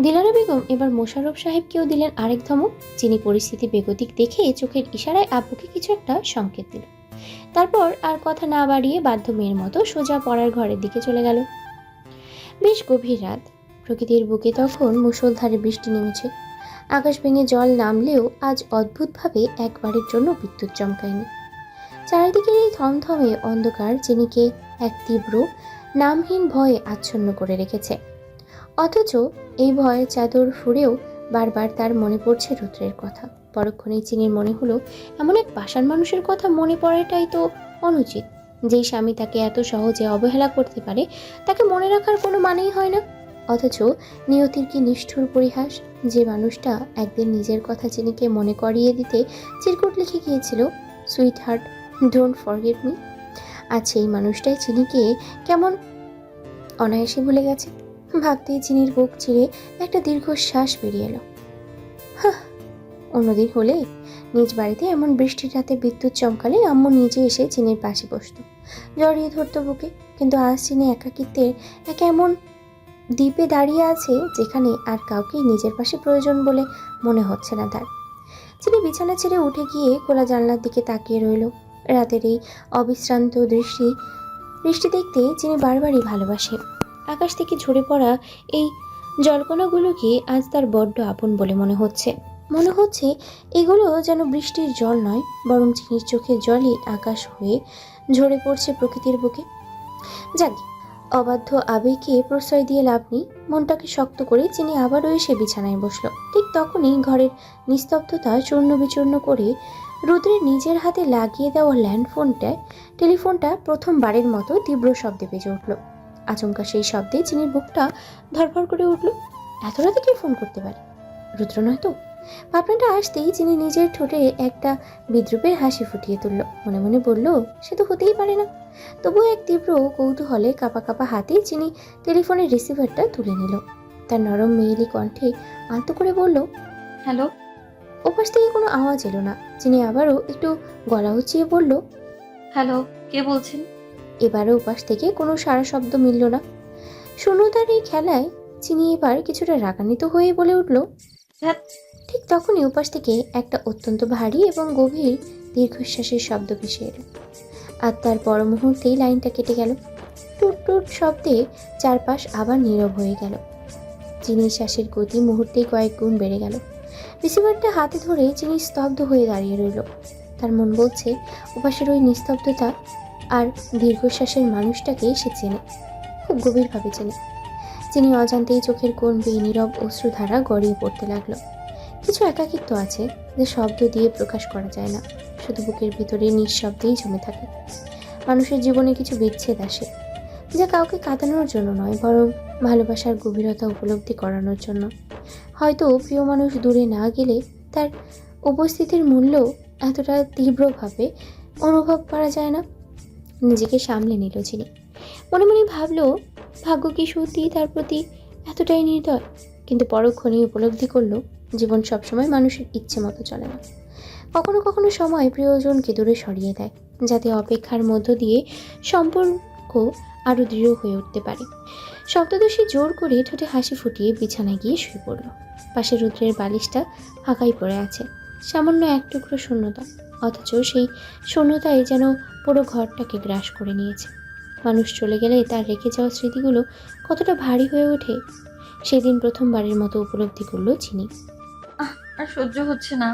দিলারা বেগম এবার মোশাররফ সাহেবকেও দিলেন আরেক ধমক। চিনি পরিস্থিতি বেগতিক দেখে চোখের ইশারায় আব্বুকে কিছু একটা সংকেত দিল। তারপর আর কথা না বাড়িয়ে বাধ্য মেয়ের মতো সোজা পড়ার ঘরের দিকে চলে গেল। বেশ গভীর রাত, প্রকৃতির বুকে তখন মুষলধারে বৃষ্টি নেমেছে। আকাশ ভেঙে জল নামলেও আজ অদ্ভুতভাবে একবারের জন্য বিদ্যুৎ চমকায়নি। চারিদিকের এই থমথমে অন্ধকার চিনিকে এক তীব্র নামহীন ভয়ে আচ্ছন্ন করে রেখেছে। অথচ এই ভয়ের চাদর ফুঁড়েও বারবার তার মনে পড়ছে রুদ্রের কথা। পরক্ষণেই চিনির মনে হলো, এমন এক পাষাণ মানুষের কথা মনে পড়াটাই তো অনুচিত। যেই স্বামী তাকে এত সহজে অবহেলা করতে পারে, তাকে মনে রাখার কোনো মানেই হয় না। অথচ নিয়তির কি নিষ্ঠুর পরিহাস! যে মানুষটা একদিন নিজের কথা চিনিকে মনে করিয়ে দিতে চিরকুট লিখে গিয়েছিল, sweet heart, don't forget me, আজ সেই মানুষটাই চিনিকে কেমন অনায়াসে ভুলে গেছে। ভাবতেই চিনির বুক চিরে একটা দীর্ঘশ্বাস বেরিয়ে এলো। অন্যদিন হলে নিজ বাড়িতে এমন বৃষ্টির রাতে বিদ্যুৎ চমকালে আম্মু নিজে এসে চিনির পাশে বসত, জড়িয়ে ধরত বুকে। কিন্তু আজ চিনি একাকিত্বের এক এমন দ্বীপে দাঁড়িয়ে আছে যেখানে আর কাউকে নিজের পাশে প্রয়োজন বলে মনে হচ্ছে না তার। চিনি বিছানা ছেড়ে উঠে গিয়ে খোলা জানলার দিকে তাকিয়ে রইল। রাতের এই অবিশ্রান্ত বৃষ্টি দেখতে চিনি বারবারই ভালোবাসে। আকাশ থেকে ঝরে পড়া এই জলকণাগুলোকে আজ তার বড্ড আপন বলে মনে হচ্ছে এগুলো যেন বৃষ্টির জল নয়, বরং চিনির চোখের জলই আকাশ হয়ে ঝরে পড়ছে প্রকৃতির বুকে। যাক, অবাধ্য আবেগকে প্রশ্রয় দিয়ে লাভ নেই। মনটাকে শক্ত করে চিনি আবারও এসে বিছানায় বসলো। ঠিক তখনই ঘরের নিস্তব্ধতা চূর্ণ বিচূর্ণ করে রুদ্রের নিজের হাতে লাগিয়ে দেওয়া টেলিফোনটা প্রথমবারের মতো তীব্র শব্দে বেজে উঠল। আচমকা সেই শব্দে চিনির বুকটা ধরফর করে উঠল। এত রাতে কে ফোন করতে পারে? রুদ্র নয় তো? ভাবনাটা আসতেই চিনি নিজের ঠোঁটে একটা বিদ্রুপের হাসি ফুটিয়ে তুলল। মনে মনে বলল, সে তো হতেই পারে না। তবুও এক তীব্র কৌতূহলে কাঁপা কাঁপা হাতে চিনি টেলিফোনের রিসিভারটা তুলে নিল। তার নরম মেয়েলি কণ্ঠে আলতো করে বলল, হ্যালো। ওপাশ থেকে কোনো আওয়াজ এলো না। চিনি আবারও একটু গলা উঁচিয়ে বলল, হ্যালো, কে বলছেন? এবারও ওপাশ থেকে কোনো সাড়া শব্দ মিলল না। শূন্যতার এই খেলায় চিনি এবার কিছুটা রাগান্বিত হয়ে বলে উঠল, ধ্যাৎ। ঠিক তখনই উপাস থেকে একটা অত্যন্ত ভারী এবং গভীর দীর্ঘশ্বাসের শব্দ ভেসে এলো। আর তার পর মুহূর্তেই লাইনটা কেটে গেল। টুট টুট শব্দে চারপাশ আবার নীরব হয়ে গেল। চিনির শ্বাসের গতি মুহূর্তেই কয়েক গুণ বেড়ে গেল। রিসিভারটা হাতে ধরে চিনি স্তব্ধ হয়ে দাঁড়িয়ে রইল। তার মন বলছে, উপাসের ওই নিস্তব্ধতা আর দীর্ঘশ্বাসের মানুষটাকে সে চেনে, খুব গভীরভাবে চেনে। চিনি অজান্তেই চোখের কোণ বেয়ে নীরব অশ্রুধারা গড়িয়ে পড়তে লাগলো। কিছু একাকিত্ব আছে যে শব্দ দিয়ে প্রকাশ করা যায় না, শুধু বুকের ভিতরে নিঃশব্দেই জমে থাকে। মানুষের জীবনে কিছু বিচ্ছেদ আসে, যা কাউকে কাঁদানোর জন্য নয়, বরং ভালোবাসার গভীরতা উপলব্ধি করানোর জন্য। হয়তো প্রিয় মানুষ দূরে না গেলে তার উপস্থিতির মূল্য এতটা তীব্রভাবে অনুভব করা যায় না। নিজেকে সামলে নিল চিনি। মনে মনে ভাবলো, ভাগ্য কি সত্যি তার প্রতি এতটাই নির্দয়? কিন্তু পরক্ষণেই উপলব্ধি করলো, জীবন সবসময় মানুষের ইচ্ছে মতো চলে না। কখনো কখনো সময় প্রিয়জনকে দূরে সরিয়ে দেয়, যাতে অপেক্ষার মধ্য দিয়ে সম্পর্ক আরও দৃঢ় হয়ে উঠতে পারে। সপ্তদশী জোর করে ঠোঁটে হাসি ফুটিয়ে বিছানায় গিয়ে শুয়ে পড়ল। পাশে রুদ্রের বালিশটা ফাঁকাই পড়ে আছে, সামান্য এক টুকরো শূন্যতা। অথচ সেই শূন্যতায় যেন পুরো ঘরটাকে গ্রাস করে নিয়েছে। মানুষ চলে গেলে তার রেখে যাওয়া স্মৃতিগুলো কতটা ভারী হয়ে ওঠে, সেদিন প্রথমবারের মতো উপলব্ধি করলো চিনি। আর সহ্য হচ্ছে না।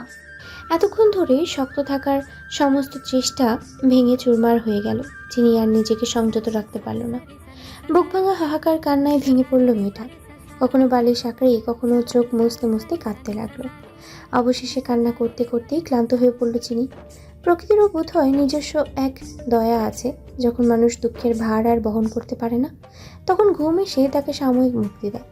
এতক্ষণ ধরে শক্ত থাকার সমস্ত চেষ্টা ভেঙে চুরমার হয়ে গেল। চিনি আর নিজেকে সংযত রাখতে পারল না। বুক ভাঙা হাহাকার কান্নায় ভেঙে পড়ল মেয়েটা। কখনো বালিশ আঁকড়ে, কখনো চোখ মুছতে মুছতে কাঁদতে লাগলো। অবশেষে কান্না করতে করতেই ক্লান্ত হয়ে পড়ল চিনি। প্রকৃতিরও বোধ হয় নিজস্ব এক দয়া আছে। যখন মানুষ দুঃখের ভার আর বহন করতে পারে না, তখন ঘুম এসে তাকে সাময়িক মুক্তি দেয়।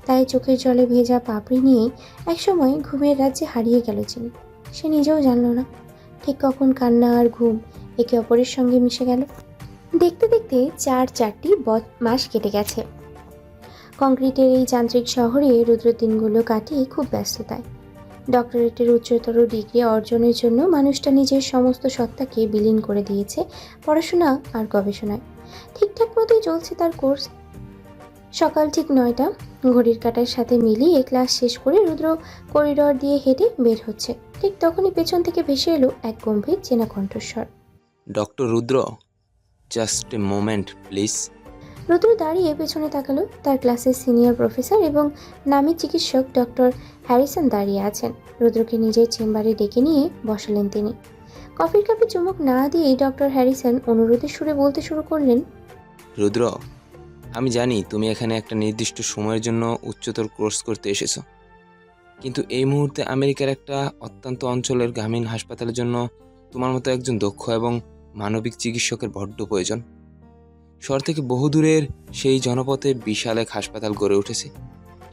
তাই চোখের জলে ভেজা পাপড়ি নিয়েই একসময় ঘুমের রাজ্যে হারিয়ে গেল চিনি। সে নিজেও জানল না ঠিক কখন কান্না আর ঘুম একে অপরের সঙ্গে মিশে গেল। দেখতে দেখতে চারটি মাস কেটে গেছে। কংক্রিটের এই যান্ত্রিক শহরে রুদ্র দিনগুলো কাটিয়ে খুব ব্যস্ততায়। ডক্টরেটের উচ্চতর ডিগ্রি অর্জনের জন্য মানুষটা নিজের সমস্ত সত্তাকে বিলীন করে দিয়েছে পড়াশোনা আর গবেষণায়। ঠিকঠাক মতোই চলছে তার কোর্স। সকাল ঠিক 9টা। ঘড়ির কাঁটার সাথে মিলিয়ে ক্লাস শেষ করে রুদ্র করিডর দিয়ে হেঁটে বের হচ্ছে। ঠিক তখনই পেছন থেকে ভেসে এলো এক গম্ভীর চেনা কণ্ঠস্বর। Doctor Rudra, just a moment please. Rudra দাঁড়িয়ে পেছনে তাকালো। তার ক্লাসের সিনিয়র প্রফেসর এবং নামী চিকিৎসক ডক্টর হ্যারিসন দাঁড়িয়ে আছেন। রুদ্রকে নিজের চেম্বারে ডেকে নিয়ে বসালেন তিনি। কফির কাপে চুমুক না দিয়েই ডক্টর হ্যারিসন অনুরোধের সুরে বলতে শুরু করলেন। রুদ্র, আমি জানি তুমি এখানে একটা নির্দিষ্ট সময়ের জন্য উচ্চতর কোর্স করতে এসেছো, কিন্তু এই মুহূর্তে আমেরিকার একটা অত্যন্ত অঞ্চলের গ্রামীণ হাসপাতালের জন্য তোমার মতো একজন দক্ষ এবং মানবিক চিকিৎসকের বড্ড প্রয়োজন। শহর থেকে বহুদূরের সেই জনপথে বিশাল এক হাসপাতাল গড়ে উঠেছে।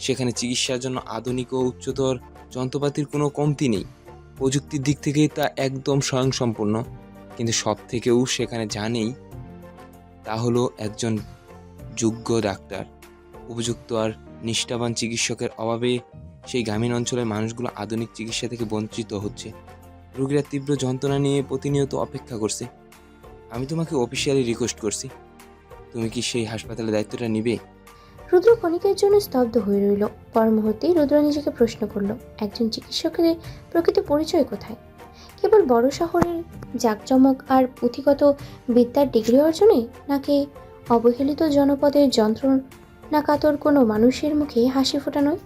সেখানে চিকিৎসার জন্য আধুনিক ও উচ্চতর যন্ত্রপাতির কোনো কমতি নেই। প্রযুক্তির দিক থেকে তা একদম স্বয়ংসম্পূর্ণ, কিন্তু সব থেকেও সেখানে যা নেই তা হলো একজন যোগ্য ডাক্তার। উপযুক্ত আর নিষ্ঠাবান চিকিৎসকের অভাবে সেই গ্রামীণ অঞ্চলের মানুষগুলো আধুনিক চিকিৎসা থেকে বঞ্চিত হচ্ছে। রোগীরা তীব্র যন্ত্রণা নিয়ে প্রতিনিয়ত অপেক্ষা করছে। আমি তোমাকে অফিসিয়ালি রিকোয়েস্ট করছি, তুমি কি সেই হাসপাতালের দায়িত্বটা নিবে? রুদ্র ক্ষণিকের জন্য স্তব্ধ হয়ে রইল। পর মুহূর্তেই রুদ্র নিজেকে প্রশ্ন করল, একজন চিকিৎসকের প্রকৃত পরিচয় কোথায়? কেবল বড় শহরের জাঁকজমক আর পুঁথিগত বিদ্যার ডিগ্রি অর্জনে, নাকি অবহেলিত জনপদের যন্ত্রণা কাতর কোনো মানুষের মুখে হাসি ফোটানোয়?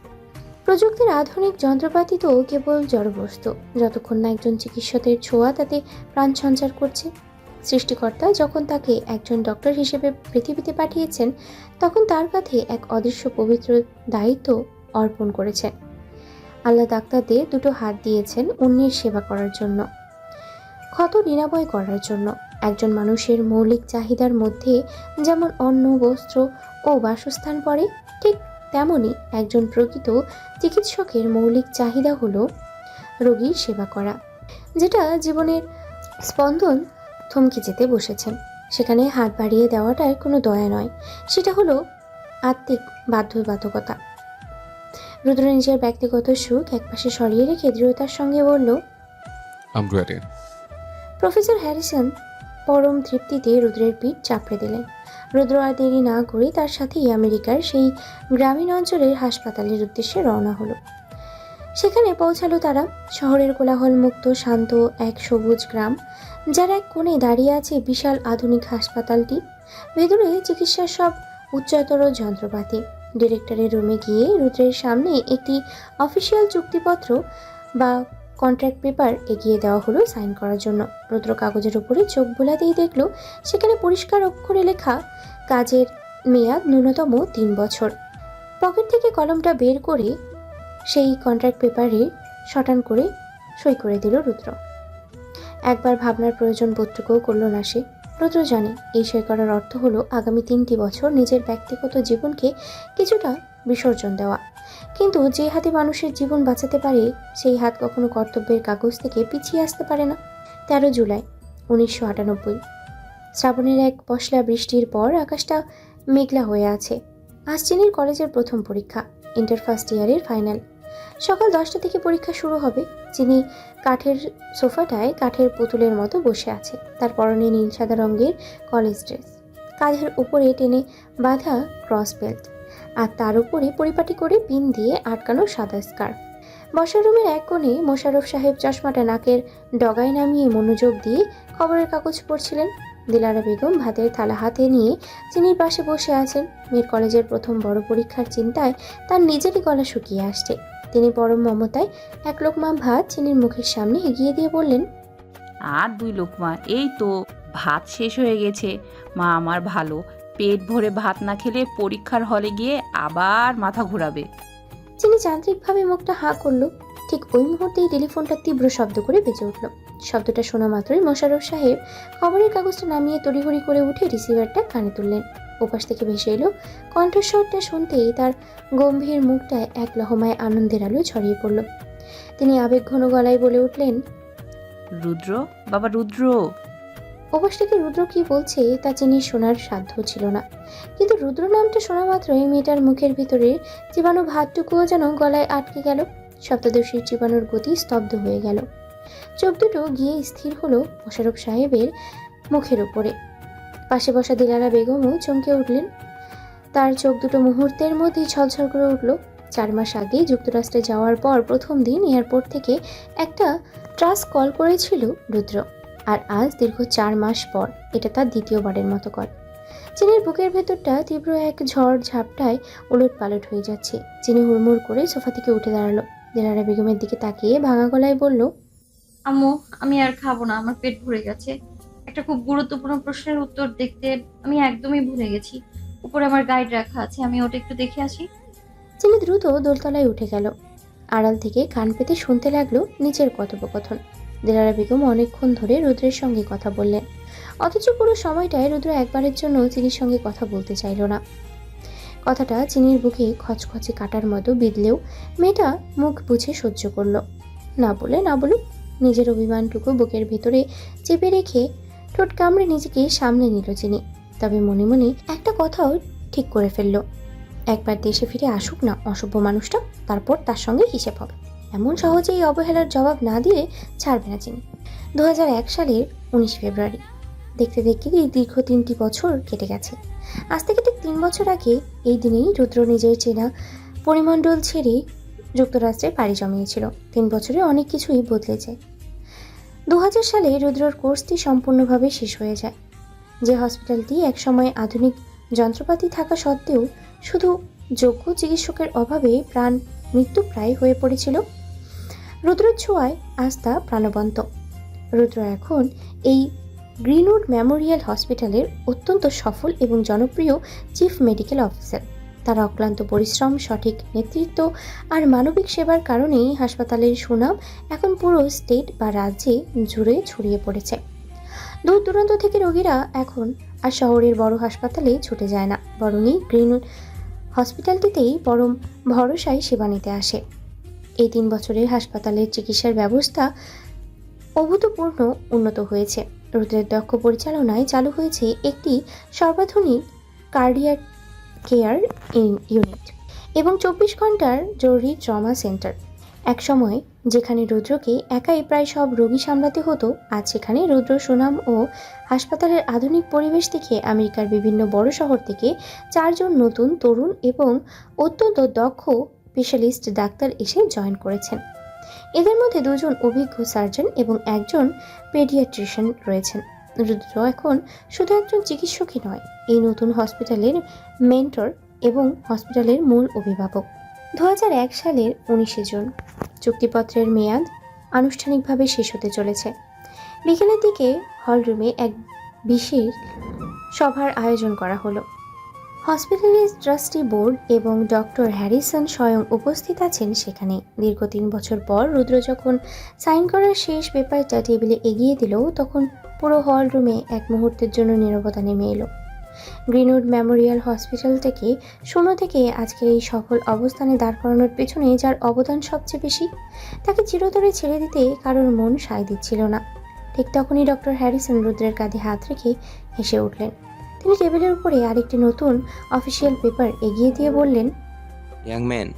প্রযুক্তির আধুনিক যন্ত্রপাতি তো কেবল জড়বস্তু, যতক্ষণ না একজন চিকিৎসকের ছোঁয়া তাতে প্রাণ সঞ্চার করছে। সৃষ্টিকর্তা যখন তাকে একজন ডক্টর হিসেবে পৃথিবীতে পাঠিয়েছেন, তখন তার কাঁধে এক অদৃশ্য পবিত্র দায়িত্ব অর্পণ করেছেন। আল্লাহ ডাক্তারদের দুটো হাত দিয়েছেন অন্যের সেবা করার জন্য, ক্ষত নিরাময় করার জন্য। একজন মানুষের মৌলিক চাহিদার মধ্যে যেমন অন্ন, বস্ত্র ও বাসস্থান পড়ে, ঠিক তেমনি একজন প্রকৃত চিকিৎসকের মৌলিক চাহিদা হলো রোগীর সেবা করা। যেটা জীবনের স্পন্দন থমকে যেতে বসেছেন, সেখানে হাত বাড়িয়ে দেওয়াটার কোনো দয়া নয়, সেটা হলো আত্মিক বাধ্যবাধকতা। রুদ্র নিজের ব্যক্তিগত সুখ একপাশে সরিয়ে রেখে দৃঢ়তার সঙ্গে বলল, I'm ready. প্রফেসর হ্যারিসন পরম তৃপ্তিতে রুদ্রের পিঠ চাপড়ে দিলেন। রুদ্র আর দেরি না করে তার সাথেই আমেরিকার সেই গ্রামীণ অঞ্চলের হাসপাতালের উদ্দেশ্যে রওনা হলো। সেখানে পৌঁছালো তারা। শহরের কোলাহল মুক্ত শান্ত এক সবুজ গ্রাম, যার এক কোণে দাঁড়িয়ে আছে বিশাল আধুনিক হাসপাতালটি। ভেতরে চিকিৎসার সব উচ্চতর যন্ত্রপাতি। ডিরেক্টরের রুমে গিয়ে রুদ্রের সামনে একটি অফিসিয়াল চুক্তিপত্র বা কন্ট্রাক্ট পেপার এগিয়ে দেওয়া হলো সাইন করার জন্য। রুদ্র কাগজের উপরে চোখ বোলাতেই দেখল সেখানে পরিষ্কার অক্ষরে লেখা, কাজের মেয়াদ ন্যূনতম 3 বছর। পকেট থেকে কলমটা বের করে সেই কন্ট্রাক্ট পেপারে শটান করে সই করে দিল রুদ্র। একবার ভাবনার প্রয়োজন বোধটুকুও করল না সে। রুদ্র জানে এই সই করার অর্থ হলো আগামী 3টি বছর নিজের ব্যক্তিগত জীবনকে কিছুটা বিসর্জন দেওয়া। কিন্তু যে হাতে মানুষের জীবন বাঁচাতে পারে, সেই হাত কখনো কর্তব্যের কাগজ থেকে পিছিয়ে আসতে পারে না। 13 জুলাই 1998। শ্রাবণের এক পশলা বৃষ্টির পর আকাশটা মেঘলা হয়ে আছে। আজ চিনির কলেজের প্রথম পরীক্ষা, ইন্টার ফার্স্ট ইয়ারের ফাইনাল। সকাল 10টা থেকে পরীক্ষা শুরু হবে। চিনি কাঠের সোফাটায় কাঠের পুতুলের মতো বসে আছে। তার পরনে নীল সাদা রঙের কলেজ ড্রেস, কাঁধের উপরে টেনে বাঁধা ক্রস বেল্ট, আর তার উপরে পরিপাটি করে পিন দিয়ে আটকানো সাদা স্কার্ফ। বসার রুমের এক কোণে মোশাররফ সাহেব চশমাটা নাকের ডগায় নামিয়ে মনোযোগ দিয়ে খবরের কাগজ পড়ছিলেন। দিলারা বেগম ভাতের থালা হাতে নিয়ে চিনির পাশে বসে আছেন। মেয়ের কলেজের প্রথম বড় পরীক্ষার চিন্তায় তার নিজেরই গলা শুকিয়ে আসছে। তিনি পরম মমতায় এক লোকমা ভাত চিনির মুখের সামনে এগিয়ে দিয়ে বললেন, আর 2 লোকমা, এই তো ভাত শেষ হয়ে গেছে। মা আমার ভালো, পেট ভরে ভাত না খেলে পরীক্ষার হলে গিয়ে আবার মাথা ঘোরাবে। চিনি যান্ত্রিকভাবে মুখটা হাঁ করলো। ঠিক ওই মুহূর্তেই টেলিফোনটা তীব্র শব্দ করে বেজে উঠল। শব্দটা শোনা মাত্রই মোশাররফ সাহেব খবরের কাগজটা নামিয়ে তড়িঘড়ি করে উঠে রিসিভারটা কানে তুললেন। ওপাশ থেকে ভেসে এলো কণ্ঠস্বরটা। শুনতেই তার গম্ভীর মুখটায় এক লহমায় আনন্দের আলো ছড়িয়ে পড়ল। তিনি আবেগঘন গলায় বলে উঠলেন, রুদ্র, বাবা রুদ্র। ওপাশ থেকে রুদ্র কি বলছে তা চিনির শোনার সাধ্য ছিল না, কিন্তু রুদ্র নামটা শোনা মাত্রই মেয়েটার মুখের ভিতরে জীবাণু ভাতটুকুও যেন গলায় আটকে গেল। সপ্তদশীর জীবাণুর গতি স্তব্ধ হয়ে গেল। চোখ দুটো গিয়ে স্থির হলো মোশাররফ সাহেবের মুখের উপরে। পাশে বসা দিলারা বেগমও চমকে উঠলেন। তার চোখ দুটো মুহূর্তের মধ্যেই ছলছল করে উঠল। 4 মাস আগে যুক্তরাষ্ট্রে যাওয়ার পর প্রথম দিন এয়ারপোর্ট থেকে একটা ট্রাস্ট কল করেছিল রুদ্র, আর আজ দীর্ঘ 4 মাস পর এটা তার দ্বিতীয়বারের মতো কল। চিনির বুকের ভেতরটা তীব্র এক ঝড় ঝাপটায় ওলট পালট হয়ে যাচ্ছে। চিনি হুড়মুড় করে সোফা থেকে উঠে দাঁড়ালো। দিলারা বেগমের দিকে তাকিয়ে ভাঙা গলায় বলল, আম্মু, আমি আর খাবো না, আমার পেট ভরে গেছে। একটা খুব গুরুত্বপূর্ণ প্রশ্নের উত্তর দেখতে আমি একদমই ভুলে গেছি। উপরে আমার গাইড রাখা আছে, আমি ওটা একটু দেখে আসি। চিনি দ্রুত দোলতলায় উঠে গেল। আড়াল থেকে কান পেতে শুনতে লাগলো নিচের কথোপকথন। দিলারা বেগম অনেকক্ষণ ধরে রুদ্রের সঙ্গে কথা বললেন, অথচ পুরো সময়টায় রুদ্র একবারের জন্য চিনির সঙ্গে কথা বলতে চাইল না। কথাটা চিনির বুকে খচখচে কাটার মতো বিঁধলেও মেয়েটা মুখ বুঝে সহ্য করলো। না বলে না বলুক, নিজের অভিমানটুকু বুকের ভেতরে চেপে রেখে ঠোঁট কামড়ে নিজেকে সামলে নিল চিনি। তবে মনে মনে একটা কথাও ঠিক করে ফেললো, একবার দেশে ফিরে আসুক না অসভ্য মানুষটা, তারপর তার সঙ্গে হিসেব হবে। এমন সহজেই অবহেলার জবাব না দিলে ছাড়বে না চিনি। 2001 সালের 19 ফেব্রুয়ারি। দেখতে দেখতে দীর্ঘ 3টি বছর কেটে গেছে। আজ থেকে ঠিক 3 বছর আগে এই দিনেই রুদ্র নিজের চেনা পরিমণ্ডল ছেড়ে যুক্তরাষ্ট্রে পাড়ি জমিয়েছিল। 3 বছরে অনেক কিছুই বদলে যায়। 2000 সালে রুদ্রর কোর্সটি সম্পূর্ণভাবে শেষ হয়ে যায়। যে হসপিটালটি একসময় আধুনিক যন্ত্রপাতি থাকা সত্ত্বেও শুধু যোগ্য চিকিৎসকের অভাবে প্রাণ মৃত্যুপ্রায় হয়ে পড়েছিল, রুদ্রের ছোঁয়ায় আজ তা প্রাণবন্ত। রুদ্র এখন এই গ্রিনউড মেমোরিয়াল হসপিটালের অত্যন্ত সফল এবং জনপ্রিয় চিফ মেডিকেল অফিসার। তার অক্লান্ত পরিশ্রম, সঠিক নেতৃত্ব আর মানবিক সেবার কারণেই হাসপাতালের সুনাম এখন পুরো স্টেট বা রাজ্যে জুড়ে ছড়িয়ে পড়েছে। দূর দূরান্ত থেকে রোগীরা এখন আর শহরের বড় হাসপাতালে ছুটে যায় না, বরংই গ্রিনউড হসপিটালটিতেই পরম ভরসায় সেবা নিতে আসে। এই 3 বছরের হাসপাতালের চিকিৎসার ব্যবস্থা অভূতপূর্ণ উন্নত হয়েছে। রুদ্রের দক্ষ পরিচালনায় চালু হয়েছে একটি সর্বাধুনিক কার্ডিয়াক কেয়ার ইউনিট এবং 24 ঘন্টার জরুরি ট্রমা সেন্টার। একসময় যেখানে রুদ্রকে একাই প্রায় সব রোগী সামলাতে হতো, আজ সেখানে রুদ্র সুনাম ও হাসপাতালের আধুনিক পরিবেশ দেখে আমেরিকার বিভিন্ন বড় শহর থেকে 4 জন নতুন, তরুণ এবং অত্যন্ত দক্ষ স্পেশালিস্ট ডাক্তার এসে জয়েন করেছেন। এদের মধ্যে 2 জন অভিজ্ঞ সার্জন এবং 1 জন পেডিয়াট্রিশিয়ান রয়েছেন। রুদ্র এখন শুধু একজন চিকিৎসকই নয়, এই নতুন হসপিটালের মেন্টর এবং হসপিটালের মূল অভিভাবক। 2001 সালের 19 জুন চুক্তিপত্রের মেয়াদ আনুষ্ঠানিকভাবে শেষ হতে চলেছে। বিকেলের দিকে হলরুমে এক বিশেষ সভার আয়োজন করা হলো। হসপিটালের ট্রাস্টি বোর্ড এবং ডক্টর হ্যারিসন স্বয়ং উপস্থিত আছেন সেখানে। দীর্ঘ 3 বছর পর রুদ্র যখন সাইন করার শেষ পেপারটা টেবিলে এগিয়ে দিল, তখন পুরো হলরুমে এক মুহূর্তের জন্য নীরবতা নেমে এলো। গ্রিনউড মেমোরিয়াল হসপিটালটাকে শূন্য থেকে আজকের এই সফল অবস্থানে দাঁড় করানোর পেছনে যার অবদান সবচেয়ে বেশি, তাকে চিরতরে ছেড়ে দিতে কারোর মন সায় দিচ্ছিল না। ঠিক তখনই ডক্টর হ্যারিসন রুদ্রের কাঁধে হাত রেখে হেসে উঠলেন। তিনি টেবিলের উপরে আরেকটি নতুন অফিসিয়াল পেপার এগিয়ে দিয়ে বললেন, ইয়াং ম্যান,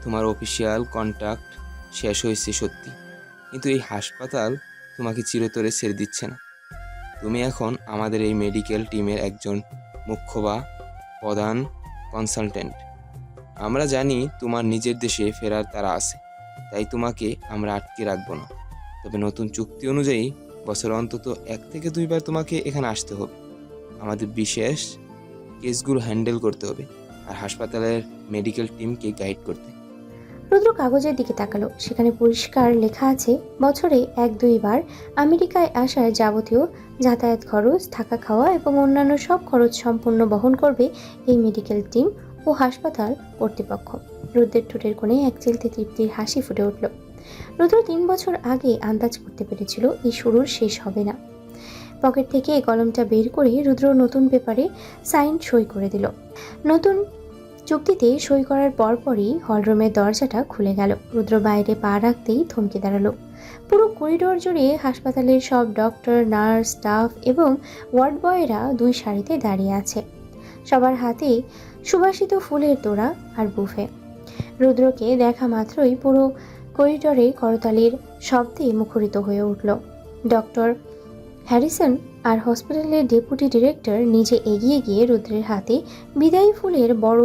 তোমার অফিসিয়াল কন্ট্রাক্ট শেষ হয়েছে সত্যি, কিন্তু এই হাসপাতাল তোমাকে চিরতরে ছেড়ে দিচ্ছে না। তুমি এখন আমাদের এই মেডিকেল টিমের একজন মুখ্য বা প্রধান কনসালটেন্ট। আমরা জানি তোমার নিজের দেশে ফেরার তাড়া আছে, তাই তোমাকে আমরা আটকে রাখবো না। তবে নতুন চুক্তি অনুযায়ী বছরে অন্তত 1 থেকে 2 বার তোমাকে এখানে আসতে হবে। আমাদের বিশেষ কেসগুলো হ্যান্ডেল করতে হবে আর হাসপাতালের মেডিকেল টিমকে গাইড করতে। রুদ্র কাগজের দিকে তাকালো। সেখানে পরিষ্কার লেখা আছে, বছরে 1-2 বার আমেরিকায় আসার যাবতীয় যাতায়াত খরচ, থাকা খাওয়া এবং অন্যান্য সব খরচ সম্পূর্ণ বহন করবে এই মেডিকেল টিম ও হাসপাতাল কর্তৃপক্ষ। রুদ্রের ঠোঁটের কোণে এক চিলতে তৃপ্তির হাসি ফুটে উঠল। রুদ্র 3 বছর আগে আন্দাজ করতে পেরেছিল এই শুরুর শেষ হবে না। পকেট থেকে এই কলমটা বের করে রুদ্র নতুন পেপারে সই করে দিল। নতুন চুক্তিতে সই করার পরপরই হলরুমের দরজাটা খুলে গেল। রুদ্র বাইরে পা রাখতেই থমকে দাঁড়ালো। পুরো করিডোর জুড়ে হাসপাতালের সব ডক্টর, নার্স, স্টাফ এবং ওয়ার্ড বয়েরা 2 সারিতে দাঁড়িয়ে আছে। সবার হাতে সুবাসিত ফুলের তোড়া আর বুফে। রুদ্রকে দেখা মাত্রই পুরো করিডোরে করতালির শব্দে মুখরিত হয়ে উঠল। ডক্টর হ্যারিসন আর হসপিটালের ডেপুটি ডিরেক্টর নিজে এগিয়ে গিয়ে রুদ্রের হাতে বিদায়ী ফুলের বড়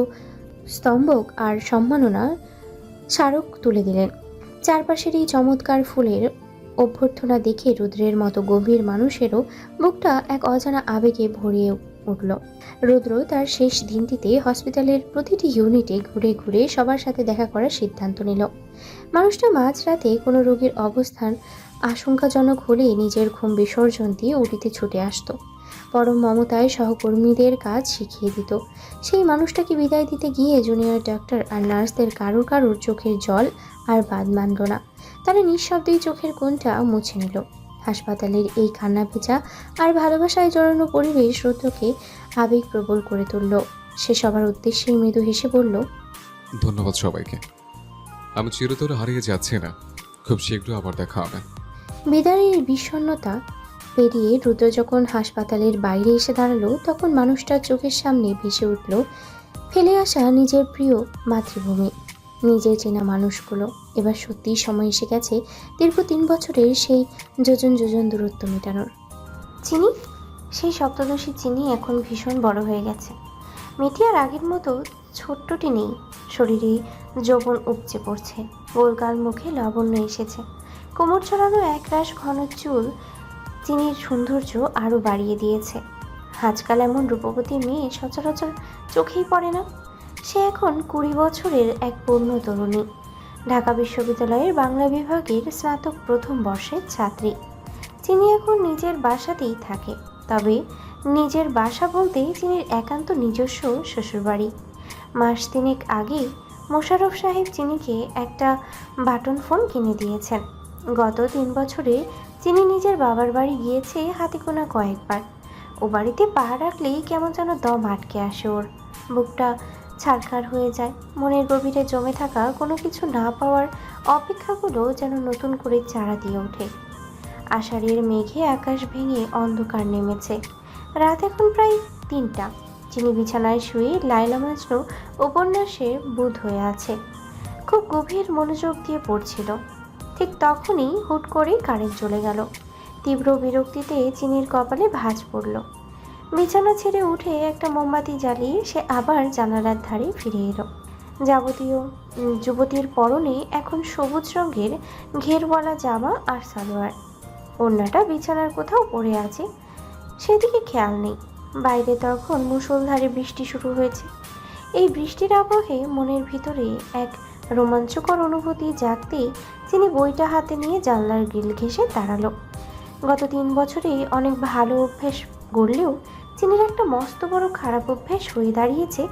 স্তম্ভক আর সম্মাননা স্মারক তুলে দিলেন। চারপাশের এই চমৎকার ফুলের অভ্যর্থনা দেখে রুদ্রের মতো গভীর মানুষেরও বুকটা এক অজানা আবেগে ভরিয়ে উঠল। রুদ্র তার শেষ দিনটিতে হসপিটালের প্রতিটি ইউনিটে ঘুরে ঘুরে সবার সাথে দেখা করার সিদ্ধান্ত নিল। মানুষটা মাঝরাতে কোনো রোগীর অবস্থান আশঙ্কাজনক হলে নিজের ঘুম বিসর্জন দিয়ে ওটিতে ছুটে আসতো। পরম মমতায় সহকর্মীদের কাজ শিখিয়ে দিত। সেই মানুষটাকে বিদায় দিতে গিয়ে জুনিয়র ডাক্তার আর নার্সদের কারোর কারোর চোখের জল আর বাদ মানল না। তারা নিঃশব্দেই চোখের কোণটা মুছে নিল। হাসপাতালের এই কান্না ভেজা আর ভালোবাসায় জড়ানো পরিবেশ রুদ্রকে আবেগপ্রবল করে তুলল। সে সবার উদ্দেশ্যে মৃদু হেসে বলল, ধন্যবাদ সবাইকে। আমি চিরতরে হারিয়ে যাচ্ছি না, খুব শীঘ্র আবার দেখা হবে। বিদায়ের বিষণ্ণতা পেরিয়ে রুদ্র যখন হাসপাতালের বাইরে এসে দাঁড়ালো, তখন মানুষটার চোখের সামনে ভেসে উঠল ফেলে আসা নিজের প্রিয় মাতৃভূমি, নিজের চেনা মানুষগুলো। এবার সত্যিই সময় এসে গেছে দীর্ঘ 3 বছরের সেই যোজন যোজন দূরত্ব মেটানোর। চিনি, সেই সপ্তদশী চিনি এখন ভীষণ বড় হয়ে গেছে। মেয়েটি আর আগের মতো ছোট্টটি নেই। শরীরে যৌবন উপচে পড়ছে, গোলগাল মুখে লাবণ্য এসেছে। কোমর ছড়ানো একরাশ ঘন চুল চিনির সৌন্দর্য আরও বাড়িয়ে দিয়েছে। আজকাল এমন রূপবতী মেয়ে সচরাচর চোখেই পড়ে না। সে এখন 20 বছরের এক পূর্ণ তরুণী, ঢাকা বিশ্ববিদ্যালয়ের বাংলা বিভাগের স্নাতক প্রথম বর্ষের ছাত্রী। চিনি এখন নিজের বাসাতেই থাকে, তবে নিজের বাসা বলতে চিনির একান্ত নিজস্ব শ্বশুরবাড়ি। মাস 3 আগে মোশাররফ সাহেব চিনিকে একটা বাটন ফোন কিনে দিয়েছেন। গত 3 বছরে চিনি নিজের বাবার বাড়ি গিয়েছে হাতে গোনা কয়েকবার। ও বাড়িতে পা রাখলেই কেমন যেন দম আটকে আসে ওর। বুকটা ছাড়খাড় হয়ে যায়। মনের গভীরে জমে থাকা কোনো কিছু না পাওয়ার অপেক্ষাগুলো যেন নতুন করে চারা দিয়ে ওঠে। আষাঢ়ের মেঘে আকাশ ভেঙে অন্ধকার নেমেছে। রাত এখন প্রায় 3টা। চিনি বিছানায় শুয়ে লায়লা মাজনু উপন্যাসের বুঁদ হয়ে আছে। খুব গভীর মনোযোগ দিয়ে পড়ছিল। ঠিক তখনই হুট করে কারেন্ট চলে গেল। তীব্র বিরক্তিতে চিনির কপালে ভাঁজ পড়ল। বিছানা ছেড়ে উঠে একটা মোমবাতি জ্বালিয়ে সে আবার জানালার ধারে ফিরে এলো। যাবতীয় যুবতীর পরনে এখন সবুজ রঙের ঘেরওয়ালা জামা আর সালোয়ার। ওড়নাটা বিছানার কোথাও পড়ে আছে, সেদিকে খেয়াল নেই। বাইরে তখন মুষলধারে বৃষ্টি শুরু হয়েছে। এই বৃষ্টির আবহে মনের ভিতরে এক রোমাঞ্চকর অনুভূতি জাগতেই তিনি বইটা হাতে নিয়ে জানলার গ্রিল ঘেঁষে দাঁড়ালো। গত 3 বছরে অনেক ভালো অভ্যেস গড়লেও চিনির একটা মস্ত বড় খারাপ অভ্যেস হয়ে দাঁড়িয়েছে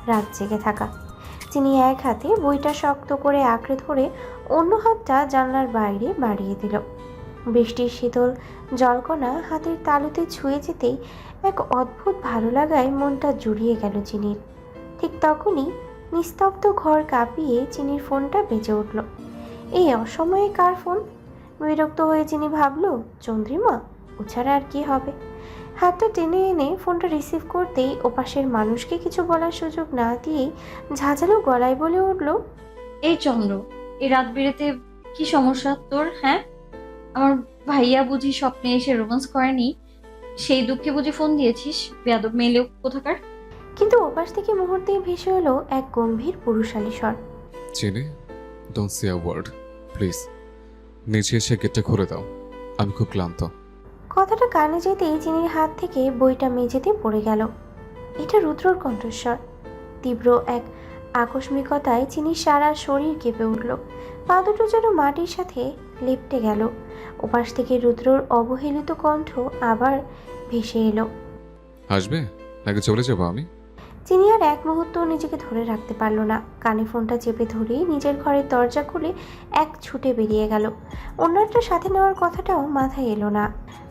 রাত জেগে থাকা। চিনি এক হাতে বইটা শক্ত করে আঁকড়ে ধরে অন্য হাতটা জানলার বাইরে বাড়িয়ে দিল। বৃষ্টির শীতল জলকণা হাতের তালুতে ছুঁয়ে যেতেই এক অদ্ভুত ভালো লাগায় মনটা জুড়িয়ে গেল চিনির। ঠিক তখনই নিস্তব্ধ ঘর কাঁপিয়ে চিনির ফোনটা বেজে উঠল। এই অসময়ে কার ফোন? বিরক্ত হয়ে চিনি ভাবল, চন্দ্রিমা, ও ছাড়া আর কি হবে। হাতটা টেনে এনে ফোনটা রিসিভ করতেই ওপাশের মানুষকে কিছু বলার সুযোগ না দিয়েই ঝাঁঝালো গলায় বলে উঠল, এই চন্দ্র, এই রাত বেড়েতে কি সমস্যা তোর? হ্যাঁ, আমার ভাইয়া বুঝি স্বপ্নে এসে রোমান্স করেনি, সেই দুঃখে বুঝি ফোন দিয়েছিস? বেয়াদব মেয়ে লোক কোথাকার। কিন্তু ওপাশ থেকে মুহূর্তেই ভেসে এলো এক গম্ভীর পুরুষালী স্বর। চিনি, don't say a word please. নিচে এসে গেটটা খুলে দাও, আমি খুব ক্লান্ত। কথাটা কানে যেতেই চিনির হাত থেকে বইটা মেঝেতে পড়ে গেল। এটা রুদ্রর কণ্ঠস্বর। তীব্র এক আকস্মিকতায় চিনির সারা শরীর কেঁপে উঠল। পা দুটো যেন মাটির সাথে লেপ্টে গেল। ওপাশ থেকে রুদ্রর অবহেলিত কণ্ঠ আবার ভেসে এলো, আসবে নাকি চলে যাবো আমি? চিনি আর এক মুহূর্ত নিজেকে ধরে রাখতে পারল না। কানে ফোনটা চেপে ধরেই নিজের ঘরের দরজা খুলে এক ছুটে বেরিয়ে গেল। অন্যটা সাথে নেওয়ার কথাটাও মাথায় এলো না।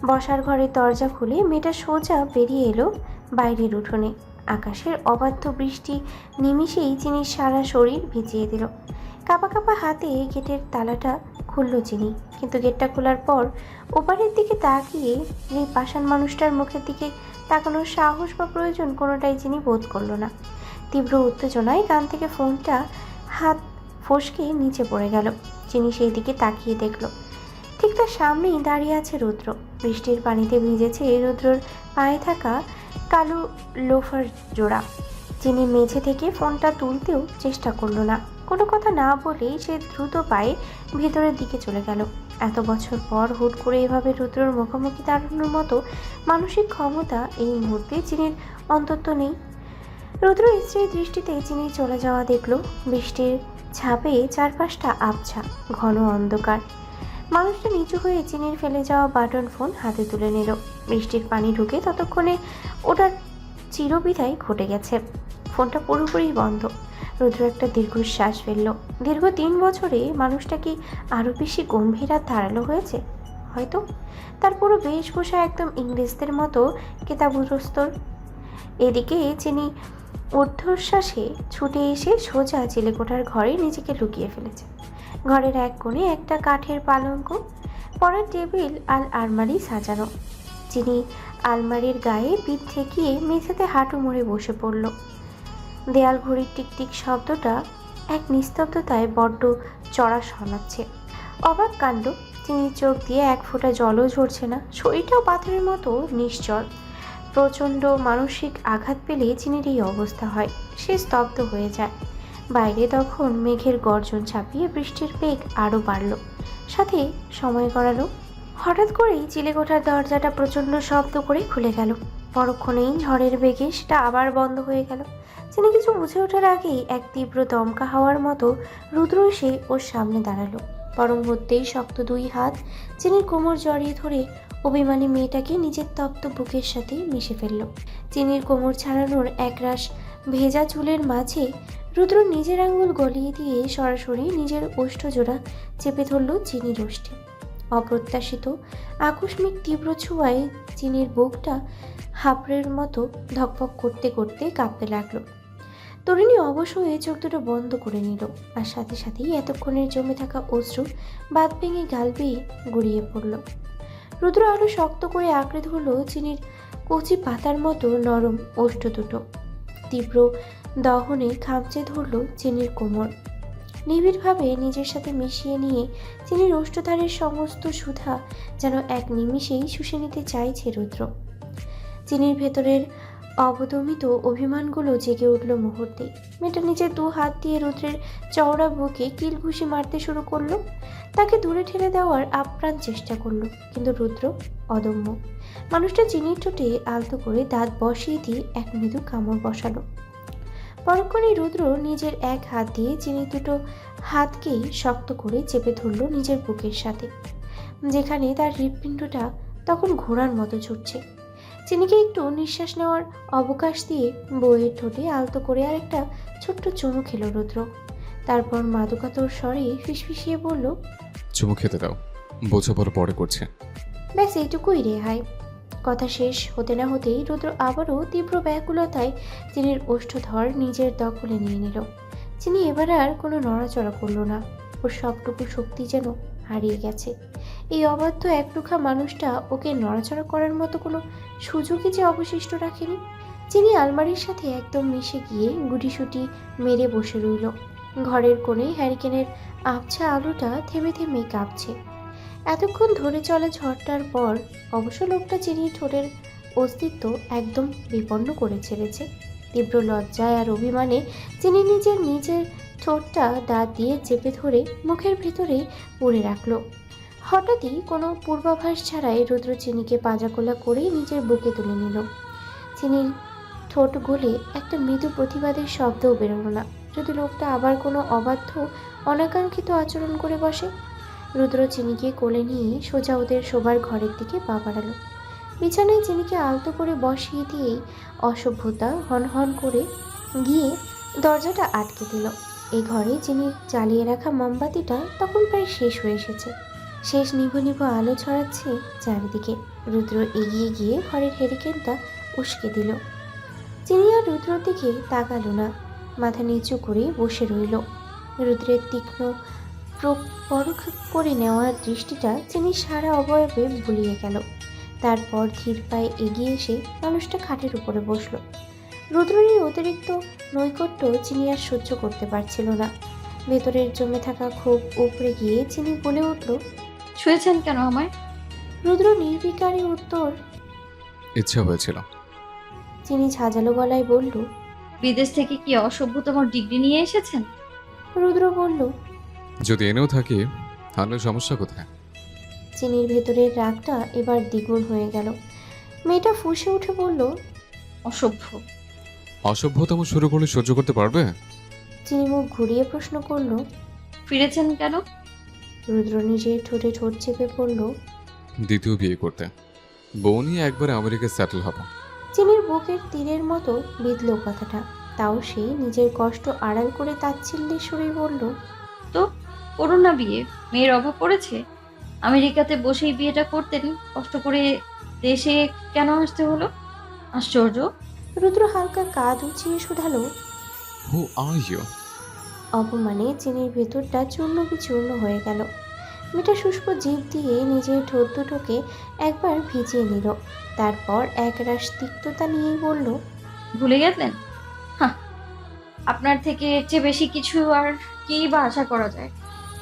বসার ঘরের দরজা খুলে মেয়েটা সোজা বেরিয়ে এলো বাইরের উঠোনে। আকাশের অবাধ্য বৃষ্টি নিমিষেই চিনির সারা শরীর ভিজিয়ে দিল। কাঁপা কাঁপা হাতে গেটের তালাটা খুলল চিনি, কিন্তু গেটটা খোলার পর ওপারের দিকে তাকিয়ে এই পাষাণ মানুষটার মুখের দিকে তাকানোর সাহস বা প্রয়োজন কোনোটাই চিনি বোধ করলো না। তীব্র উত্তেজনায় কান থেকে ফোনটা হাত ফসকে নিচে পড়ে গেল। চিনি সেই দিকে তাকিয়ে দেখল, ঠিক তার সামনেই দাঁড়িয়ে আছে রুদ্র। বৃষ্টির পানিতে ভিজেছে রুদ্রর পায়ে থাকা কালো লোফার জোড়া। চিনি মেঝে থেকে ফোনটা তুলতেও চেষ্টা করলো না। কোনো কথা না বলেই সে দ্রুত পায়ে ভেতরের দিকে চলে গেল। এত বছর পর হুট করে এভাবে রুদ্রর মুখোমুখি দাঁড়ানোর মতো মানসিক ক্ষমতা এই মুহূর্তে চিনির অন্তত নেই। রুদ্র স্ত্রীর দৃষ্টিতে চিনি চলে যাওয়া দেখল। বৃষ্টির ছাপে চারপাশটা আবছা, ঘন অন্ধকার। মানুষটা নিচু হয়ে চিনির ফেলে যাওয়া বাটন ফোন হাতে তুলে নিল। বৃষ্টির পানি ঢুকে ততক্ষণে ওটার চিরবিদায় ঘটে গেছে। ফোনটা পুরোপুরি বন্ধ। রুদ্র একটা দীর্ঘশ্বাস ফেলল। দীর্ঘ 3 বছরে মানুষটা কি আরও বেশি গম্ভীর আর ধারালো হয়েছে? হয়তো। তার পুরো বেশভূষা একদম ইংরেজদের মতো কেতাবুরস্তর। এদিকে চিনি ঊর্ধ্বশ্বাসে ছুটে এসে সোজা চিলেকোঠার ঘরে নিজেকে লুকিয়ে ফেলেছে। ঘরের এক কোণে একটা কাঠের পালঙ্ক, পড়ার টেবিল আর আলমারি সাজানো। চিনি আলমারির গায়ে পিঠ ঠেকিয়ে মেঝেতে হাঁটু মুড়ে বসে পড়ল। দেয়াল ঘড়ির টিকটিক শব্দটা এক নিস্তব্ধতায় বড্ড চড়া শোনাচ্ছে। অবাক কাণ্ড, চিনির চোখ দিয়ে এক ফোঁটা জলও ঝরছে না। শরীরটাও পাথরের মতো নিশ্চল। প্রচণ্ড মানসিক আঘাত পেলে চিনির এই অবস্থা হয়। সে স্তব্ধ হয়ে যায়। বাইরে তখন মেঘের গর্জন ছাপিয়ে বৃষ্টির বেগ আরও বাড়ল, সাথে সময় গড়ালো। হঠাৎ করেই চিলেকোঠার দরজাটা প্রচণ্ড শব্দ করে খুলে গেল। পরক্ষণেই ঝড়ের বেগে সেটা আবার বন্ধ হয়ে গেল। চিনি কিছু বুঝে ওঠার আগেই এক তীব্র দমকা হাওয়ার মতো রুদ্র এসে ওর সামনে দাঁড়ালো। পরম মুহূর্তেই শক্ত 2 হাত চিনির কোমর জড়িয়ে ধরে অভিমানী মেয়েটাকে নিজের তপ্ত বুকের সাথে মিশে ফেলল। চিনির কোমর ছাড়ানোর একরাশ ভেজা চুলের মাঝে রুদ্র নিজের আঙ্গুল গলিয়ে দিয়ে সরাসরি নিজের ওষ্ঠজোড়া চেপে ধরল চিনির ওষ্ঠে। অপ্রত্যাশিত আকস্মিক তীব্র ছোঁয়ায় চিনির বুকটা হাবড়ের মতো ধকপক করতে করতে কাঁপতে লাগলো। তরুণী অবশ হয়ে চোখ দুটো বন্ধ করে নিল, আর সাথে সাথেই এতক্ষণের জমে থাকা অশ্রু বাদ ভেঙে গাল বেয়ে গড়িয়ে পড়ল। রুদ্র আরো শক্ত করে আঁকড়ে ধরল চিনির কচি পাতার মতো নরম ওষ্ঠ দুটো। তীব্র দহনে খামচে ধরল চিনির কোমর। নিবিড়ভাবে নিজের সাথে মিশিয়ে নিয়ে চিনির ওষ্ঠধারের সমস্ত সুধা যেন এক নিমিষেই শুষে নিতে চাইছে রুদ্র। চিনির ভেতরের অবদমিত অভিমানগুলো জেগে উঠল মুহূর্তে। মেয়েটা নিজের 2 হাত দিয়ে রুদ্রের চওড়া বুকে কিল ঘুষি মারতে শুরু করলো। তাকে দূরে ঠেলে দেওয়ার আপ্রাণ চেষ্টা করলো, কিন্তু রুদ্র অদম্য। মানুষটা চিনির ঠোঁটে আলতো করে দাঁত বসিয়ে দিয়ে এক মৃদু কামড় বসালো। পরক্ষণে রুদ্র নিজের এক হাত দিয়ে চিনির 2 হাতকেই শক্ত করে চেপে ধরলো নিজের বুকের সাথে, যেখানে তার হৃৎপিণ্ডটা তখন ঘোড়ার মতো ছুটছে। চিনিকে একটু নিঃশ্বাস নেওয়ার অবকাশ দিয়ে বউয়ের ঠোঁটে আলতো করে আর একটা ছোট্ট চুমু খেলো রুদ্র। তারপর মাদকাতর স্বরে ফিসফিসিয়ে বলল, চুমু খেতে দাও, বোঝাপড়া পরে করছে। ব্যাস এইটুকুই রেহাই। কথা শেষ হতে না হতেই রুদ্র আবারও তীব্র ব্যাকুলতায় চিনির ওষ্ঠধর নিজের দখলে নিয়ে নিল। চিনি এবার আর কোনো নড়াচড়া করলো না। ওর সবটুকু শক্তি যেন হারিয়ে গেছে। এই অবাধ্য একটুখা মানুষটা ওকে নড়াচড়া করার মতো কোনো সুযোগই যে অবশিষ্ট রাখেনি। চিনি আলমারির সাথে একদম মিশে গিয়ে গুটিসুটি মেরে বসে রইল। ঘরের কোণে হ্যারিকেনের আবছা আলোটা থেমে থেমে কাঁপছে। এতক্ষণ ধরে চলা ঝড়টার পর অবশ্য লোকটা চিনির ঠোঁটের অস্তিত্ব একদম বিপন্ন করে ছেড়েছে। তীব্র লজ্জায় আর অভিমানে চিনি নিজের ঠোঁটটা দাঁত দিয়ে চেপে ধরে মুখের ভেতরেই পুরে রাখলো। হঠাৎই কোনো পূর্বাভাস ছাড়াই রুদ্র চিনিকে পাজাকোলা করে নিজের বুকে তুলে নিল। চিনির ঠোঁট গলে একটা মৃদু প্রতিবাদের শব্দও বেরোলো না। যদি লোকটা আবার কোনো অবাধ্য অনাকাঙ্ক্ষিত আচরণ করে বসে। রুদ্র চিনিকে কোলে নিয়ে সোজা ওদের শোবার ঘরের দিকে পা বাড়ালো। বিছানায় চিনিকে আলতো করে বসিয়ে দিয়েই অসভ্যতা হন করে গিয়ে দরজাটা আটকে দিল। এই ঘরে চিনি জ্বালিয়ে রাখা মোমবাতিটা তখন প্রায় শেষ হয়ে এসেছে। শেষ নিভু নিভু আলো ছড়াচ্ছে চারিদিকে। রুদ্র এগিয়ে গিয়ে ঘরের হ্যারিকেনটা উস্কে দিল। চিনি আর রুদ্রর দিকে তাকালো না, মাথা নিচু করে বসে রইল। রুদ্রের তীক্ষ্ণ পরখ করে নেওয়ার দৃষ্টিটা চিনির সারা অবয়বে ভুলিয়ে গেল। তারপর ধীর পায়ে এগিয়ে এসে মানুষটা খাটের উপরে বসলো। রুদ্রের এই অতিরিক্ত নৈকট্য চিনি আর সহ্য করতে পারছিল না। ভেতরের জমে থাকা ক্ষোভ উপড়ে গিয়ে চিনি বলে উঠল, শুয়েছেন কেন আমায়? রুদ্র নির্বিকারী উত্তর। ইচ্ছা হয়েছিল। চিনি ঝাঁঝালো গলায় বলল। বিদেশ থেকে কি অসভ্যতম ডিগ্রি নিয়ে এসেছেন? রুদ্র বলল। যদি এনেও থাকি তাহলে সমস্যা কোথায়? চিনির ভেতরের রাগটা এবার দ্বিগুণ হয়ে গেল। মেয়েটা ফুঁসে উঠে বলল। অসভ্য। অসভ্যতম শুরু করলে সহ্য করতে পারবে? চিনি মুখ ঘুরিয়ে প্রশ্ন করলো। ফিরেছেন কেন? রুদ্র নিজের ঠোঁটে ঠোঁট চেপে পড়ল। দ্বিতীয় বিয়ে করতে। বউ নিয়ে একবারে আমেরিকায় সেটেল হব। চিনির বুকের তীরের মতো বিঁধল কথাটা। তাও সে নিজের কষ্ট আড়াল করে তাচ্ছিল্যের সুরে বলল। তো করুন না বিয়ে, মেয়ের অভাব পড়েছে। আমেরিকাতে বসেই বিয়েটা করতেন, কষ্ট করে দেশে কেন আসতে হলো? আশ্চর্য। রুদ্র হালকা কাঁধ উঁচিয়ে শুধালো। হু আর ইউ? অপমানে চিনির ভেতরটা চূর্ণ বিচূর্ণ হয়ে গেল। মেয়েটা শুষ্ক জিভ দিয়ে নিজের ঠোঁট দুটোকে একবার ভিজিয়ে নিল। তারপর একরাশ তিক্ততা নিয়েই বলল। ভুলে গেলেন? হাহ, আপনার থেকে এর চেয়ে বেশি কিছু আর কি বা আশা করা যায়?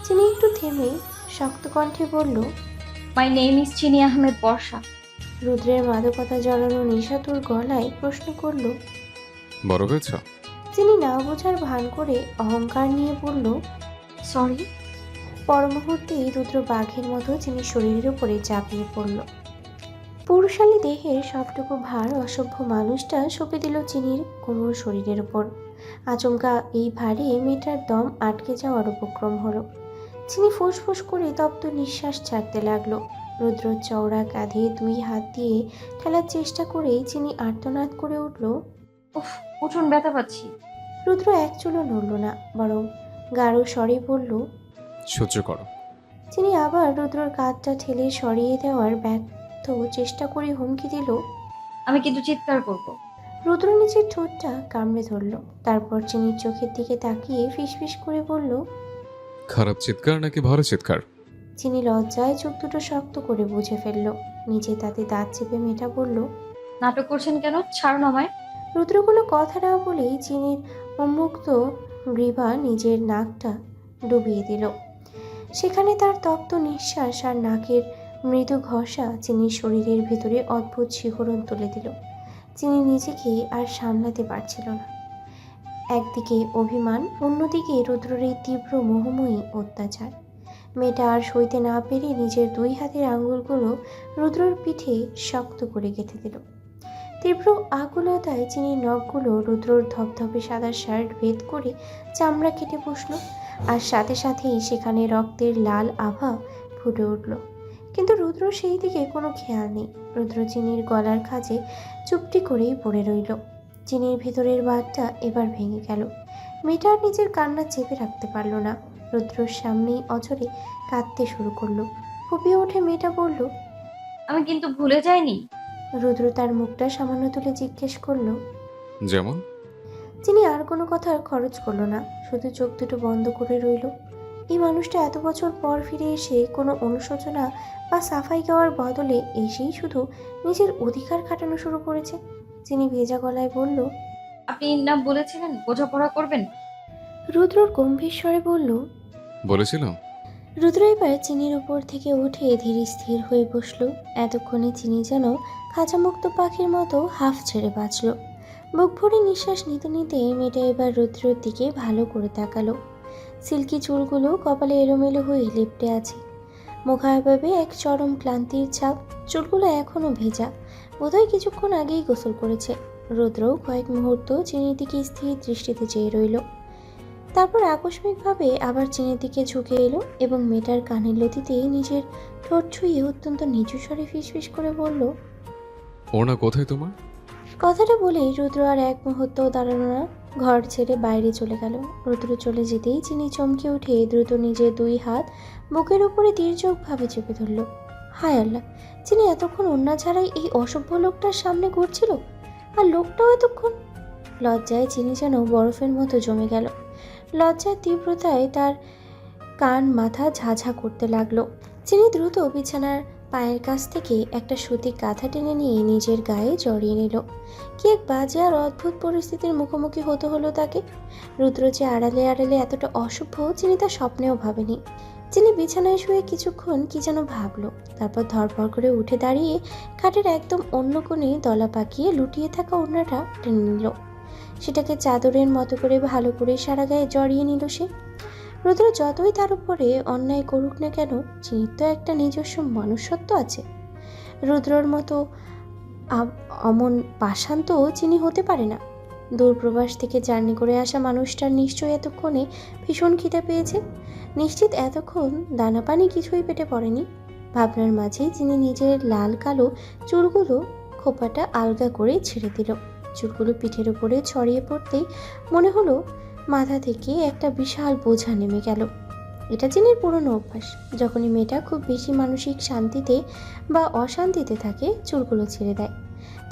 চিনি একটু থেমে শক্ত কণ্ঠে বলল। মাই নেম ইজ চিনি আহমেদ বর্ষা। রুদ্রের মাদকতা জড়ানো নিশাতুর গলায় প্রশ্ন করল। বড় হয়েছ? চিনি না বোঝার ভান করে অহংকার নিয়ে বলল। সরি। পর মুহূর্তেই রুদ্র বাঘের মতো চিনির শরীরের উপরে ঝাঁপিয়ে পড়ল। পুরুষালী দেহের সবটুকু ভার অসভ্য মানুষটা সঁপে দিল চিনির কোমল শরীরের উপর। আচমকা এই ভারে মেয়েটার দম আটকে যাওয়ার উপক্রম হলো। চিনি ফুসফুস করে তপ্ত নিঃশ্বাস ছাড়তে লাগলো। রুদ্র চওড়া কাঁধে দুই হাত দিয়ে ঠেলার চেষ্টা করেই চিনি আর্তনাদ করে উঠল। উফ, উঠুন, ব্যথা পাচ্ছি। রুদ্র এক চুলও নড়ল না, বরং গাঢ় স্বরে বলল। সহ্য করো। চিনি আবার রুদ্রর কাঁধটা ঠেলে সরিয়ে দেওয়ার ব্যর্থ চেষ্টা করে হুমকি দিল। আমি কিন্তু চিৎকার করব। রুদ্র নিজের ঠোঁটটা কামড়ে ধরল। তারপর চিনির চোখের দিকে তাকিয়ে ফিসফিস করে বলল। খারাপ চিৎকার নাকি ভালো চিৎকার? চিনি লজ্জায় চোখ দুটো শক্ত করে বুঝে ফেলল। নিজে তাতে দাঁত চেপে মেয়েটা বলল। নাটক করছেন কেন? ছাড়ুন আমায়। রুদ্র কোনো কথা না বলেই চিনির উন্মুক্ত গ্রীবা নিজের নাকটা ডুবিয়ে দিল। সেখানে তার তপ্ত নিঃশ্বাস আর নাকের মৃদু ঘষা চিনির শরীরের ভিতরে অদ্ভুত শিহরণ তুলে দিল। চিনি নিজেকে আর সামলাতে পারছিল না। একদিকে অভিমান, অন্যদিকে রুদ্রের এই তীব্র মোহময়ী অত্যাচার। মেয়েটা আর সইতে না পেরে নিজের দুই হাতের আঙুলগুলো রুদ্রর পিঠে শক্ত করে গেঁথে দিল। তীব্র আকুলতায় চিনির নখগুলো রুদ্রর ধপধপে সাদা শার্ট ভেদ করে চামড়া কেটে বসল। আর সাথে সাথেই সেখানে রক্তের লাল আভা ফুটে উঠল। কিন্তু রুদ্র সেই দিকে কোনো খেয়াল নেই। রুদ্র চিনির গলার খাঁজে চুপটি করেই পড়ে রইল। চিনির ভেতরের বাঁধটা এবার ভেঙে গেল। মেয়েটার নিজের কান্না চেপে রাখতে পারল না। রুদ্রর সামনেই অঝরে কাঁদতে শুরু করলো। ফুপিয়ে উঠে মেয়েটা বলল। আমি কিন্তু ভুলে যাইনি। রুদ্র তার মুখটা সামান্য তুলে জিজ্ঞেস করলো। যেমন? চিনি আর কোনো কথার খরচ করলো না, শুধু চোখ দুটো বন্ধ করে রইল। এই মানুষটা এত বছর পর ফিরে এসে কোনো অনুশোচনা বা সাফাই গাওয়ার বদলে এসেই শুধু নিজের অধিকার খাটানো শুরু করেছে। চিনি ভেজা গলায় বলল। আপনি না বলেছিলেন বোঝাপড়া করবেন? রুদ্রর গম্ভীর স্বরে বলল। বলেছিলাম। রুদ্র এবার চিনির উপর থেকে উঠে ধীরে স্থির হয়ে বসলো। এতক্ষণে চিনি যেন খাঁচামুক্ত পাখির মতো হাফ ছেড়ে বাঁচল। বুক ভরে নিঃশ্বাস নিতে নিতে মেয়েটা এবার রুদ্রের দিকে ভালো করে তাকালো। সিল্কি চুলগুলো কপালে এলোমেলো হয়ে লেপ্টে আছে। মুখাভাবে এক চরম ক্লান্তির ছাপ। চুলগুলো এখনও ভেজা, বোধহয় কিছুক্ষণ আগেই গোসল করেছে। রুদ্রও কয়েক মুহূর্ত চিনির দিকে স্থির দৃষ্টিতে চেয়ে রইল। তারপর আকস্মিকভাবে আবার চিনির দিকে ঝুঁকে এলো এবং মেয়েটার কানের লতিতে নিজের ঠোঁট ছুঁয়ে অত্যন্ত নিচু স্বরে ফিসফিস করে বলল। ওনা কোথায় তোমার? কথাটা বলেই রুদ্র আর এক মুহূর্তও দাঁড়ালো না, ঘর ছেড়ে বাইরে চলে গেল। রুদ্র চলে যেতেই চিনি চমকে উঠে দ্রুত নিজের দুই হাত বুকের উপরে তির্যকভাবে চেপে ধরল। হায় আল্লাহ, চিনি এতক্ষণ অন্যা ছাড়াই এই অসভ্য লোকটার সামনে ঘুরছিল, আর লোকটাও এতক্ষণ। লজ্জায় চিনি যেন বরফের মতো জমে গেল। লজ্জার তীব্রতায় তার কান মাথা ঝাঝা করতে লাগলো। চিনি দ্রুত বিছানার পায়ের কাছ থেকে একটা সুতি কাঁথা টেনে নিয়ে নিজের গায়ে জড়িয়ে নিল। কি এক বাজে আর অদ্ভুত পরিস্থিতির মুখোমুখি হতে হলো তাকে। রুদ্র যে আড়ালে আড়ালে এতটা অসভ্য চিনি তার স্বপ্নেও ভাবেনি। চিনি বিছানায় শুয়ে কিছুক্ষণ কি যেন ভাবলো, তারপর ধরপড় করে উঠে দাঁড়িয়ে খাটের একদম অন্য কোণে দলা পাকিয়ে লুটিয়ে থাকা ওড়নাটা টেনে নিল। সেটাকে চাদরের মতো করে ভালো করে সারা গায়ে জড়িয়ে নিল সে। রুদ্র যতই তার উপরে অন্যায় করুক না কেন, চিনির তো একটা নিজস্ব মনুষ্যত্ব আছে। রুদ্রর মতো অমন পাষাণ তো চিনি হতে পারে না। দূরপ্রবাস থেকে জার্নি করে আসা মানুষটার নিশ্চয়ই এতক্ষণে ভীষণ খিদে পেয়েছে। নিশ্চিত এতক্ষণ দানা পানি কিছুই পেটে পড়েনি। ভাবনার মাঝে চিনি নিজের লাল কালো চুলগুলো খোপাটা আলগা করে ছেড়ে দিল। চুলগুলো পিঠের উপরে ছড়িয়ে পড়তেই মনে হলো মাথা থেকে একটা বিশাল বোঝা নেমে গেল। এটা চিনির পুরনো অভ্যাস। যখনই মেয়েটা খুব বেশি মানসিক শান্তিতে বা অশান্তিতে থাকে, চুলগুলো ছেড়ে দেয়।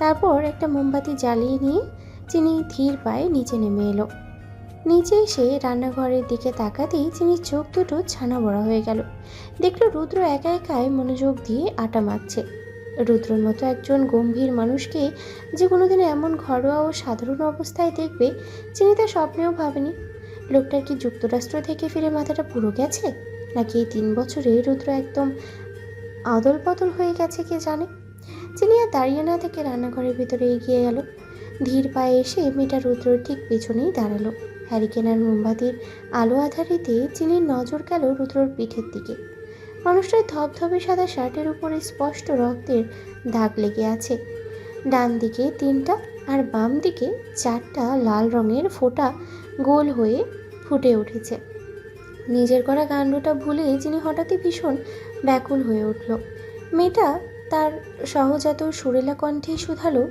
তারপর একটা মোমবাতি জ্বালিয়ে নিয়ে চিনি ধীর পায়ে নিচে নেমে এলো। নিচে এসে রান্নাঘরের দিকে তাকাতেই চিনির চোখ দুটো ছানা বড়া হয়ে গেল। দেখলো রুদ্র একা একাই মনোযোগ দিয়ে আটা মাখছে। রুদ্রর মতো একজন গম্ভীর মানুষকে যে কোনোদিন এমন ঘরোয়া ও সাধারণ অবস্থায় দেখবে, চিনি তা স্বপ্নেও ভাবেনি। লোকটার কি যুক্তরাষ্ট্র থেকে ফিরে মাথাটা পুরো গেছে, নাকি এই 3 বছরে রুদ্র একদম আদল বদল হয়ে গেছে কে জানে। চিনি আর দাঁড়িয়ে না থেকে রান্নাঘরের ভিতরে এগিয়ে গেল। ধীর পায়ে এসে মেয়েটা রুদ্রর ঠিক পেছনেই দাঁড়ালো। হ্যারিকেন আর মোমবাতির আলো আধারিতে চিনির নজর গেল রুদ্রর পিঠের দিকে। মানুষটার ধবধবে সাদা শার্টের উপরে স্পষ্ট রক্তের দাগ লেগে আছে। ডান দিকে 3টা আর বাম দিকে 4টা লাল রঙের ফোঁটা গোল হয়ে ফুটে উঠেছে। নিজের করা কাণ্ডটা ভুলে চিনি হঠাৎই ভীষণ ব্যাকুল হয়ে উঠল। মেয়েটা তার সহজাত সুরেলা কণ্ঠে শুধালো,